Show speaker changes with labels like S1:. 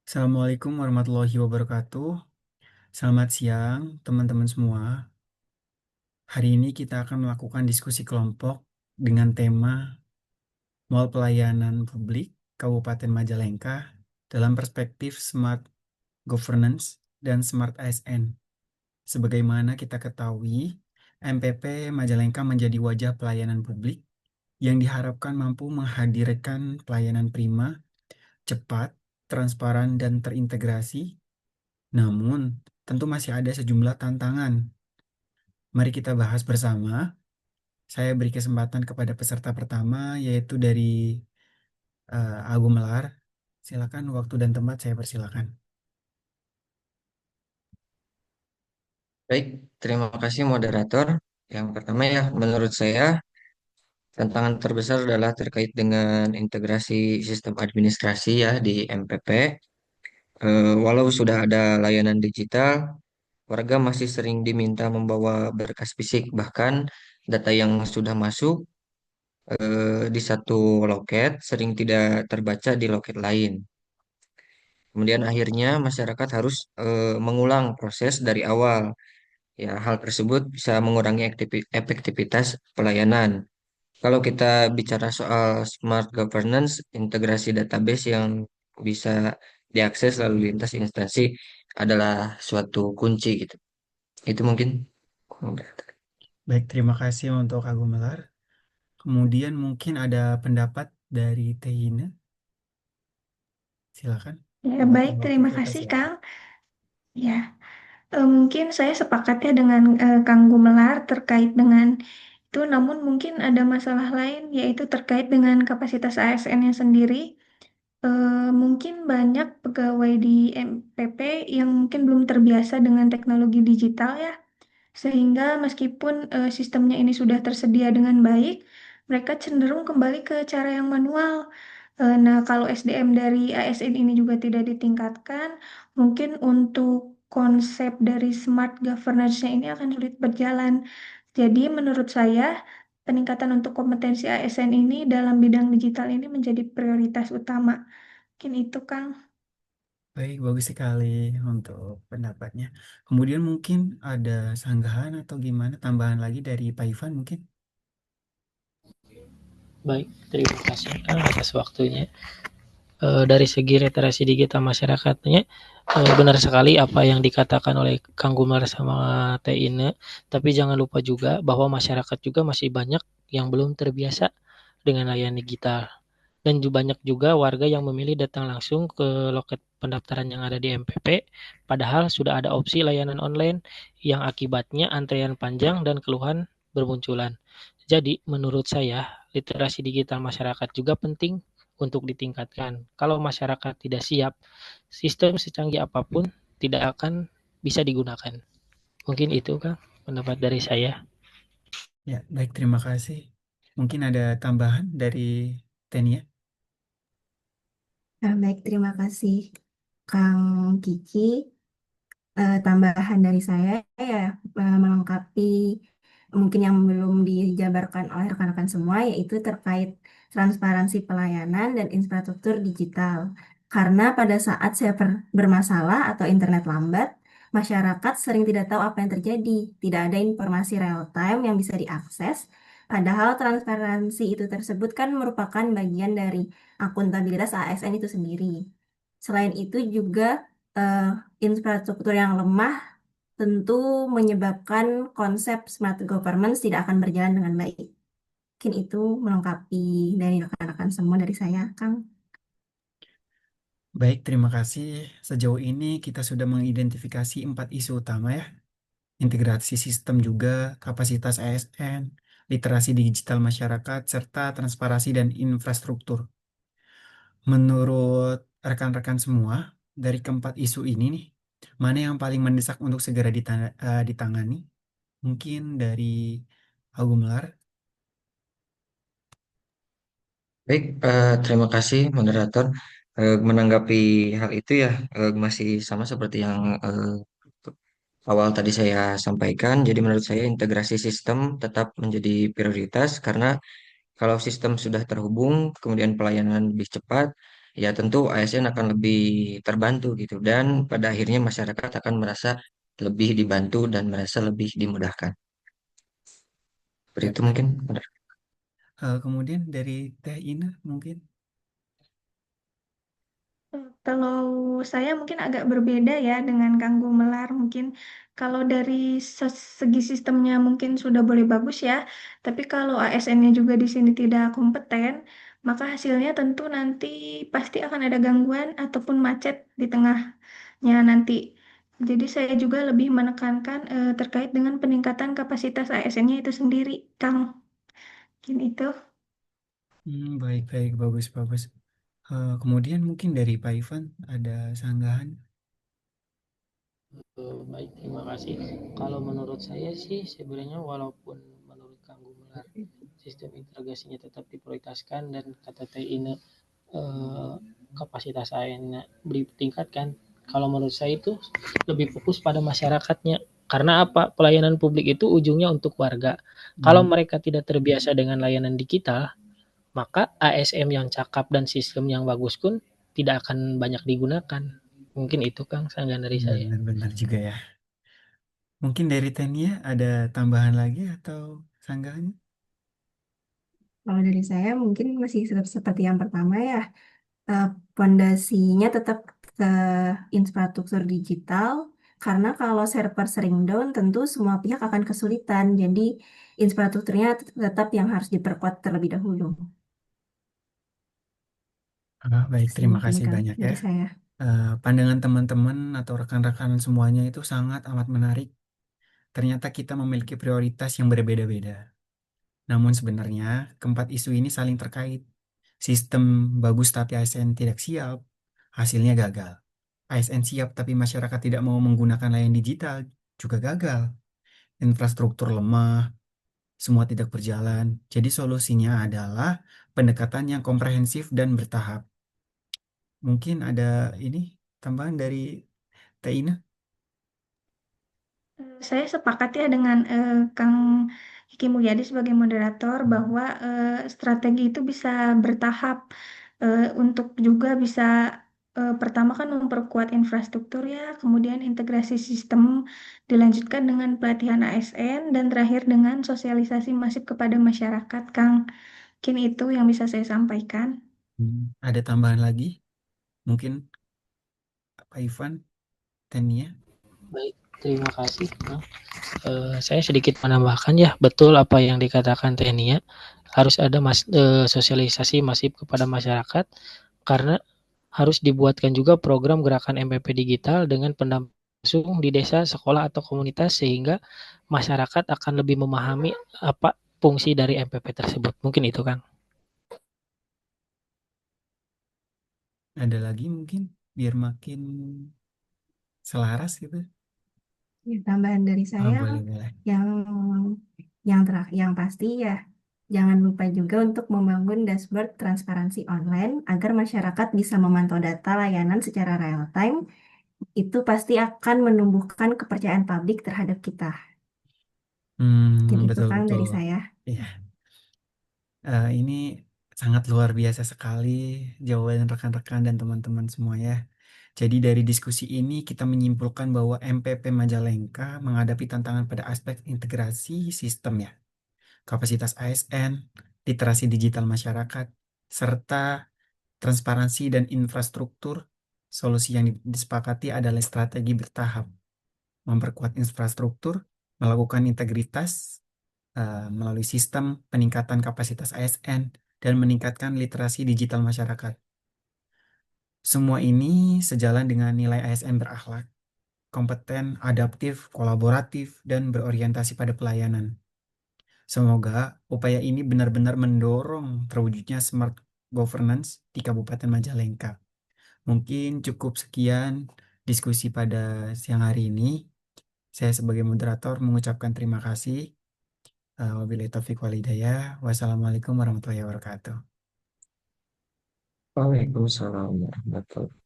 S1: Assalamualaikum warahmatullahi wabarakatuh. Selamat siang, teman-teman semua. Hari ini kita akan melakukan diskusi kelompok dengan tema Mall Pelayanan Publik Kabupaten Majalengka dalam perspektif Smart Governance dan Smart ASN. Sebagaimana kita ketahui, MPP Majalengka menjadi wajah pelayanan publik yang diharapkan mampu menghadirkan pelayanan prima, cepat, transparan, dan terintegrasi. Namun, tentu masih ada sejumlah tantangan. Mari kita bahas bersama. Saya beri kesempatan kepada peserta pertama, yaitu dari Agung Melar. Silakan waktu dan tempat saya persilakan.
S2: Baik, terima kasih moderator. Yang pertama ya, menurut saya tantangan terbesar adalah terkait dengan integrasi sistem administrasi ya di MPP. Walau sudah ada layanan digital, warga masih sering diminta membawa berkas fisik, bahkan data yang sudah masuk di satu loket sering tidak terbaca di loket lain. Kemudian akhirnya masyarakat harus mengulang proses dari awal. Ya, hal tersebut bisa mengurangi efektivitas pelayanan. Kalau kita bicara soal smart governance, integrasi database yang bisa diakses lalu lintas instansi adalah suatu kunci gitu. Itu mungkin.
S1: Baik, terima kasih untuk Agung Melar. Kemudian mungkin ada pendapat dari Tehina. Silakan.
S3: Ya,
S1: Untuk
S3: baik,
S1: waktu
S3: terima
S1: saya
S3: kasih
S1: persilakan.
S3: Kang. Ya, mungkin saya sepakat ya dengan Kang Gumelar terkait dengan itu, namun mungkin ada masalah lain yaitu terkait dengan kapasitas ASN-nya sendiri. Mungkin banyak pegawai di MPP yang mungkin belum terbiasa dengan teknologi digital ya. Sehingga meskipun sistemnya ini sudah tersedia dengan baik, mereka cenderung kembali ke cara yang manual. Nah, kalau SDM dari ASN ini juga tidak ditingkatkan, mungkin untuk konsep dari smart governance-nya ini akan sulit berjalan. Jadi, menurut saya, peningkatan untuk kompetensi ASN ini dalam bidang digital ini menjadi prioritas utama. Mungkin itu, Kang.
S1: Baik, bagus sekali untuk pendapatnya. Kemudian mungkin ada sanggahan atau gimana tambahan lagi dari Pak Ivan mungkin?
S4: Baik, terima kasih Kang atas waktunya. Dari segi literasi digital masyarakatnya, benar sekali apa yang dikatakan oleh Kang Gumar sama Teh Ine, tapi jangan lupa juga bahwa masyarakat juga masih banyak yang belum terbiasa dengan layanan digital. Dan banyak juga warga yang memilih datang langsung ke loket pendaftaran yang ada di MPP, padahal sudah ada opsi layanan online yang akibatnya antrean panjang dan keluhan bermunculan. Jadi, menurut saya, literasi digital masyarakat juga penting untuk ditingkatkan. Kalau masyarakat tidak siap, sistem secanggih apapun tidak akan bisa digunakan. Mungkin itu, Kang, pendapat dari saya.
S1: Ya, baik, terima kasih. Mungkin ada tambahan dari Tenia.
S5: Nah, baik, terima kasih Kang Kiki. Tambahan dari saya ya melengkapi mungkin yang belum dijabarkan oleh rekan-rekan semua, yaitu terkait transparansi pelayanan dan infrastruktur digital. Karena pada saat saya bermasalah atau internet lambat, masyarakat sering tidak tahu apa yang terjadi. Tidak ada informasi real time yang bisa diakses. Padahal transparansi itu tersebut kan merupakan bagian dari akuntabilitas ASN itu sendiri. Selain itu juga eh, infrastruktur yang lemah tentu menyebabkan konsep smart governance tidak akan berjalan dengan baik. Mungkin itu melengkapi dari rekan-rekan semua dari saya, Kang.
S1: Baik, terima kasih. Sejauh ini kita sudah mengidentifikasi 4 isu utama ya. Integrasi sistem juga, kapasitas ASN, literasi digital masyarakat, serta transparansi dan infrastruktur. Menurut rekan-rekan semua, dari keempat isu ini nih, mana yang paling mendesak untuk segera ditangani? Mungkin dari Agumlar.
S2: Baik, terima kasih moderator. Menanggapi hal itu ya masih sama seperti yang awal tadi saya sampaikan. Jadi menurut saya integrasi sistem tetap menjadi prioritas karena kalau sistem sudah terhubung, kemudian pelayanan lebih cepat, ya tentu ASN akan lebih terbantu gitu. Dan pada akhirnya masyarakat akan merasa lebih dibantu dan merasa lebih dimudahkan. Seperti
S1: Ya,
S2: itu
S1: baik.
S2: mungkin.
S1: Kemudian dari Teh Ina mungkin.
S3: Kalau saya mungkin agak berbeda ya dengan Kang Gumelar. Mungkin kalau dari segi sistemnya mungkin sudah boleh bagus ya, tapi kalau ASN-nya juga di sini tidak kompeten, maka hasilnya tentu nanti pasti akan ada gangguan ataupun macet di tengahnya nanti. Jadi saya juga lebih menekankan terkait dengan peningkatan kapasitas ASN-nya itu sendiri, Kang. Mungkin itu.
S1: Baik, baik, bagus, bagus. Kemudian mungkin dari Pak Ivan ada sanggahan.
S4: Baik, terima kasih. Kalau menurut saya sih sebenarnya walaupun menurut Kang Gumelar sistem integrasinya tetap diprioritaskan dan kata Teh Ine kapasitas AN-nya ditingkatkan. Kalau menurut saya itu lebih fokus pada masyarakatnya. Karena apa? Pelayanan publik itu ujungnya untuk warga. Kalau
S1: Hmm,
S4: mereka tidak terbiasa dengan layanan digital, maka ASM yang cakap dan sistem yang bagus pun tidak akan banyak digunakan. Mungkin itu Kang sanggahan dari saya.
S1: benar-benar juga ya. Mungkin dari Tania ada tambahan lagi atau sanggahannya?
S5: Kalau dari saya mungkin masih seperti yang pertama ya, eh, pondasinya tetap ke infrastruktur digital, karena kalau server sering down, tentu semua pihak akan kesulitan. Jadi infrastrukturnya tetap yang harus diperkuat terlebih dahulu.
S1: Baik,
S5: Sih
S1: terima
S5: mungkin
S1: kasih
S5: Kang
S1: banyak ya.
S5: dari saya.
S1: Pandangan teman-teman atau rekan-rekan semuanya itu sangat amat menarik. Ternyata kita memiliki prioritas yang berbeda-beda. Namun sebenarnya keempat isu ini saling terkait. Sistem bagus tapi ASN tidak siap, hasilnya gagal. ASN siap tapi masyarakat tidak mau menggunakan layanan digital, juga gagal. Infrastruktur lemah, semua tidak berjalan. Jadi solusinya adalah pendekatan yang komprehensif dan bertahap. Mungkin ada ini tambahan dari Taina.
S3: Saya sepakat ya dengan Kang Kiki Mulyadi sebagai moderator bahwa strategi itu bisa bertahap untuk juga bisa pertama kan memperkuat infrastruktur ya, kemudian integrasi sistem dilanjutkan dengan pelatihan ASN dan terakhir dengan sosialisasi masif kepada masyarakat, Kang. Mungkin itu yang bisa saya sampaikan.
S1: Ada tambahan lagi? Mungkin Pak Ivan, Tania.
S4: Baik, terima kasih. Kang. Saya sedikit menambahkan ya, betul apa yang dikatakan Tenia, harus ada sosialisasi masif kepada masyarakat karena harus dibuatkan juga program gerakan MPP digital dengan pendampingan langsung di desa, sekolah atau komunitas sehingga masyarakat akan lebih memahami apa fungsi dari MPP tersebut. Mungkin itu, Kang.
S1: Ada lagi mungkin biar makin selaras gitu.
S5: Ya, tambahan dari saya
S1: Boleh, boleh.
S5: yang yang pasti ya, jangan lupa juga untuk membangun dashboard transparansi online agar masyarakat bisa memantau data layanan secara real time. Itu pasti akan menumbuhkan kepercayaan publik terhadap kita. Mungkin itu
S1: Betul,
S5: Kang
S1: betul.
S5: dari saya.
S1: Iya, ini sangat luar biasa sekali jawaban rekan-rekan dan teman-teman semua ya. Jadi dari diskusi ini kita menyimpulkan bahwa MPP Majalengka menghadapi tantangan pada aspek integrasi sistem ya, kapasitas ASN, literasi digital masyarakat, serta transparansi dan infrastruktur. Solusi yang disepakati adalah strategi bertahap, memperkuat infrastruktur, melakukan integritas melalui sistem peningkatan kapasitas ASN, dan meningkatkan literasi digital masyarakat. Semua ini sejalan dengan nilai ASN berakhlak, kompeten, adaptif, kolaboratif, dan berorientasi pada pelayanan. Semoga upaya ini benar-benar mendorong terwujudnya smart governance di Kabupaten Majalengka. Mungkin cukup sekian diskusi pada siang hari ini. Saya sebagai moderator mengucapkan terima kasih. Wabillahi taufiq walhidayah. Wassalamualaikum warahmatullahi wabarakatuh.
S2: Waalaikumsalam warahmatullahi wabarakatuh.